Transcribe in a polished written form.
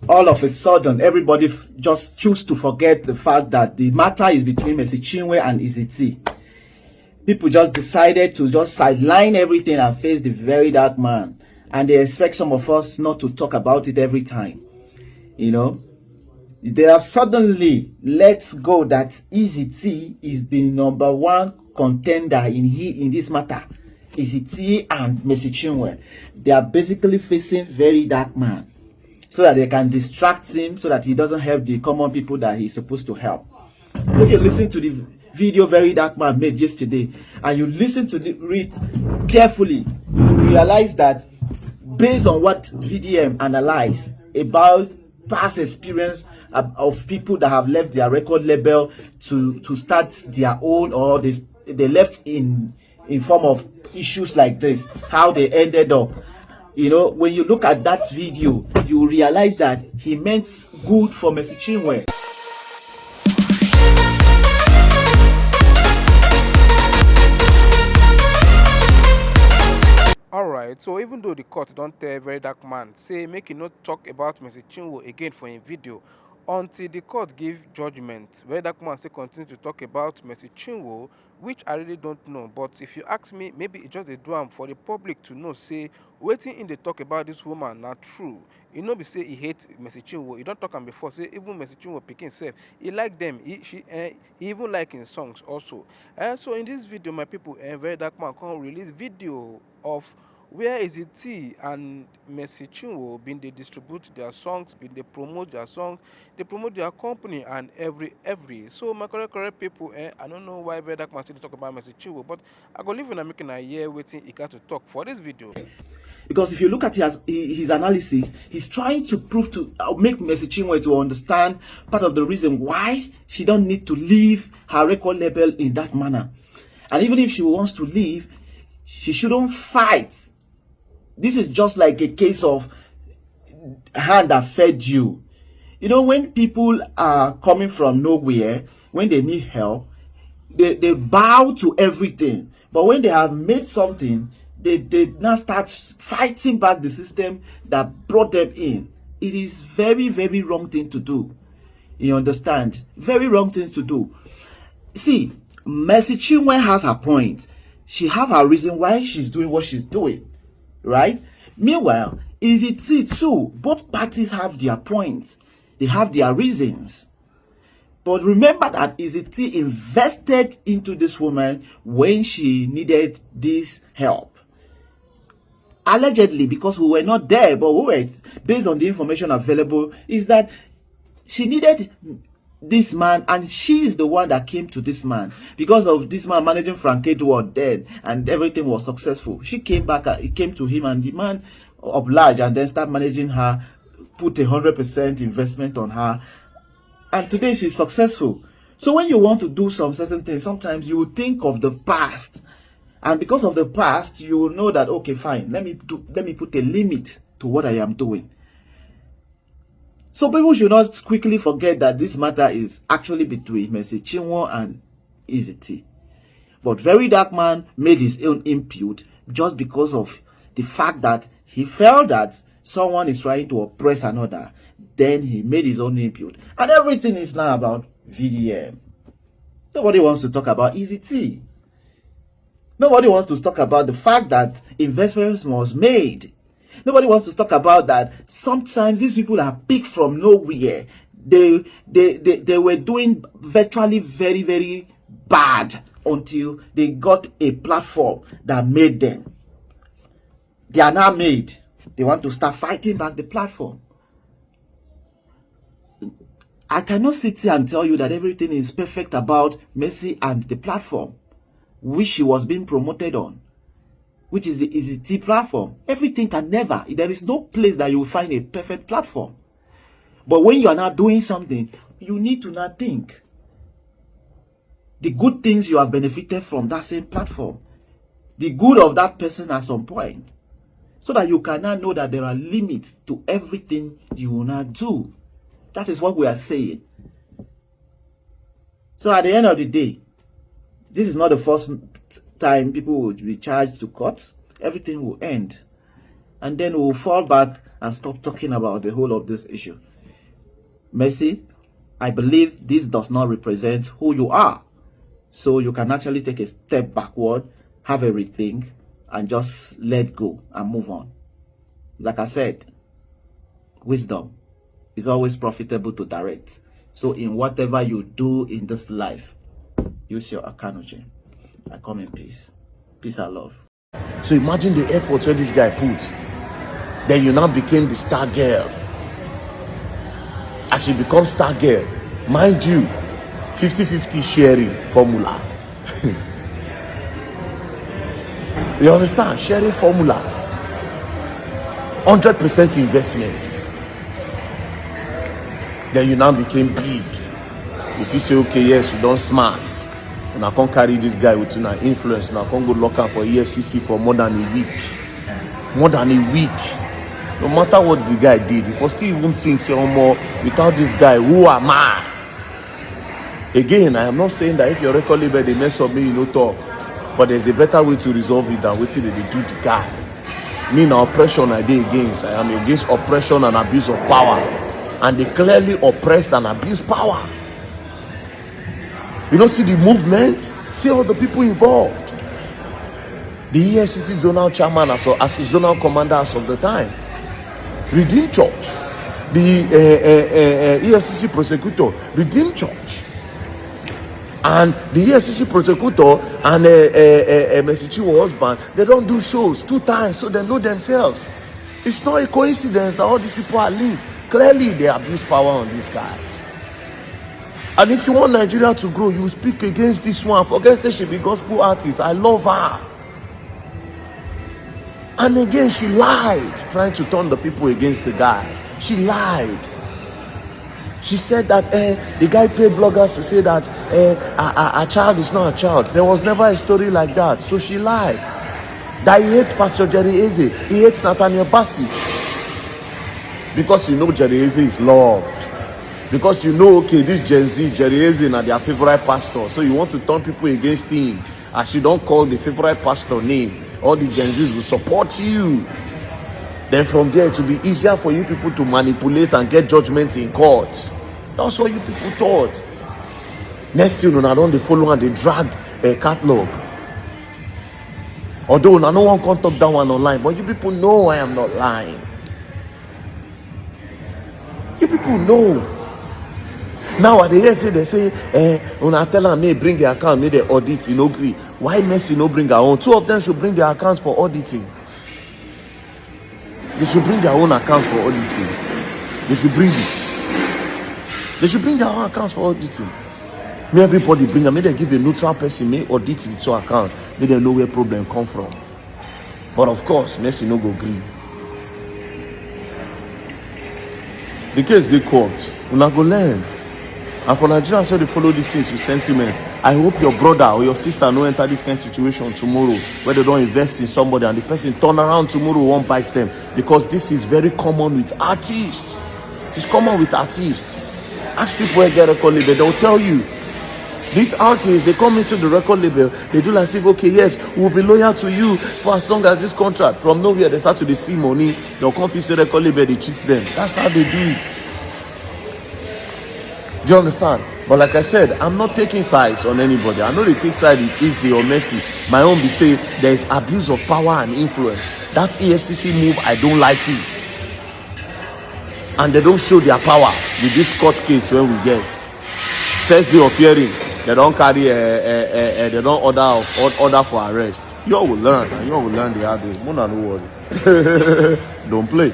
all of a sudden, everybody just choose to forget the fact that the matter is between Mercy Chinwo and Izzy. People just decided to just sideline everything and face the very dark man. And they expect some of us not to talk about it every time. You know, they have suddenly let go that Izzy is the #1 contender in this matter. Izzy and Mercy Chinwo. They are basically facing very dark man, so that they can distract him, so that he doesn't help the common people that he's supposed to help. If you listen to the video Very Dark Man made yesterday, and you listen to read carefully, you realize that based on what VDM analyzed about past experience of people that have left their record label to start their own, or they left in form of issues like this, how they ended up. You know, when you look at that video, you realize that he meant good for Mercy Chinwo. Alright, so even though the court don't tell Very Dark Man, say make he not talk about Mercy Chinwo again for a video, until the court give judgment, Very Dark Man still continue to talk about Mercy Chinwo, which I really don't know. But if you ask me, maybe it's just a drum for the public to know, say waiting in the talk about this woman not true. You know, be say he hate Mercy Chinwo. You don't talk him before, say even Mercy Chinwo picking self, he like them, he even like in songs also. And so in this video, my people, Very Dark Man come release video of where Izzy and Mercy Chinwo been they distribute their songs, been they promote their songs, they promote their company and every. So my correct people, I don't know why Very Dark Man still talk about Mercy Chinwo, but I go leave and making a year waiting he got to talk for this video. Because if you look at his analysis, he's trying to prove to make Mercy Chinwo to understand part of the reason why she don't need to leave her record label in that manner. And even if she wants to leave, she shouldn't fight. This is just like a case of hand that fed you. You know, when people are coming from nowhere, when they need help, they bow to everything. But when they have made something, they now start fighting back the system that brought them in. It is very, very wrong thing to do. You understand? Very wrong thing to do. See, Mercy Chinwo has her point. She have her reason why she's doing what she's doing. Right? Meanwhile, Izzy too, both parties have their points. They have their reasons. But remember that Izzy invested into this woman when she needed this help. Allegedly, because we were not there, but we were, based on the information available, is that she needed this man, and she is the one that came to this man because of this man managing Frank Edward then, and everything was successful. She came back, it came to him, and the man obliged and then start managing her, put 100% investment on her, and today she's successful. So when you want to do some certain things, sometimes you think of the past, and because of the past, you will know that, okay, fine, let me put a limit to what I am doing. So people should not quickly forget that this matter is actually between Mercy Chinwo and Izzy. But Very Dark Man made his own impute just because of the fact that he felt that someone is trying to oppress another. Then he made his own impute. And everything is now about VDM. Nobody wants to talk about Izzy. Nobody wants to talk about the fact that investments was made. Nobody wants to talk about that. Sometimes these people are picked from nowhere. They were doing virtually very, very bad until they got a platform that made them. They are now made. They want to start fighting back the platform. I cannot sit here and tell you that everything is perfect about Mercy and the platform which she was being promoted on, which is the Izzy platform. Everything can never, there is no place that you will find a perfect platform. But when you are not doing something, you need to not think the good things you have benefited from that same platform, the good of that person at some point, so that you cannot know that there are limits to everything you will not do. That is what we are saying. So at the end of the day, this is not the first time people will be charged to court. Everything will end. And then we'll fall back and stop talking about the whole of this issue. Mercy, I believe this does not represent who you are. So you can actually take a step backward, have a rethink, and just let go and move on. Like I said, wisdom is always profitable to direct. So in whatever you do in this life, use your arcanogen. I come in peace. Peace and love. So imagine the effort where this guy puts. Then you now became the star girl. As you become star girl, mind you, 50-50 sharing formula. You understand? Sharing formula. 100% investment. Then you now became big. If you say, okay, yes, you done smart, and I can't carry this guy with an influence, and I can't go lock up for EFCC for more than a week. More than a week. No matter what the guy did, if I still even think, say, oh, more, without this guy, who am I? Again, I am not saying that if your record label they mess up me, you know talk. But there's a better way to resolve it than waiting they do the guy. Me now oppression I did against. I am against oppression and abuse of power. And they clearly oppressed and abuse power. You don't see the movement, see all the people involved. The EFCC zonal chairman as zonal commander as of the time. Redeemed Church. The EFCC prosecutor, Redeemed Church. And the EFCC prosecutor and Mercy Chinwo husband, they don't do shows 2 times, so they know themselves. It's not a coincidence that all these people are linked. Clearly, they abuse power on this guy. And if you want Nigeria to grow, you speak against this one. Forget that she be gospel artist. I love her. And again, she lied, trying to turn the people against the guy. She lied. She said that the guy paid bloggers to say that a child is not a child. There was never a story like that. So she lied. That he hates Pastor Jerry Eze. He hates Nathaniel Bassey. Because you know Jerry Eze is loved. Because you know, okay, this Gen Z, Jerry Eze, are their favorite pastor. So you want to turn people against him. As you don't call the favorite pastor name, all the Gen Zs will support you. Then from there, it will be easier for you people to manipulate and get judgment in court. That's what you people thought. Next thing, I don't follow and they drag a catalog. Although no one can talk that one online, but you people know I am not lying. You people know. Now they say, when I tell them, may bring the account, may they audit, you know, agree. Why Mercy no bring her own? 2 of them should bring their accounts for auditing. They should bring their own accounts for auditing. They should bring it. They should bring their own accounts for auditing. May everybody bring them. May they give a neutral person, may audit the 2 accounts. May they know where problem come from. But of course, Mercy no go agree. The case they court, we not go learn. And for Nigerians, so they follow these things with sentiment. I hope your brother or your sister no enter this kind of situation tomorrow where they don't invest in somebody and the person turn around tomorrow won't bite them. Because this is very common with artists. It is common with artists. Ask people where get a record label, they'll tell you. These artists, they come into the record label, they do like, okay, yes, we'll be loyal to you for as long as this contract. From nowhere, they start to see money. They'll come to the record label, they cheat them. That's how they do it. Do you understand? But like I said, I'm not taking sides on anybody. I know they take side with Easy or Mercy. My own be say there is abuse of power and influence. That's EFCC move. I don't like it. And they don't show their power with this court case when we get. First day of hearing, they don't carry they don't order for arrest. You all will learn. You all will learn the hard way. No worry. Don't play.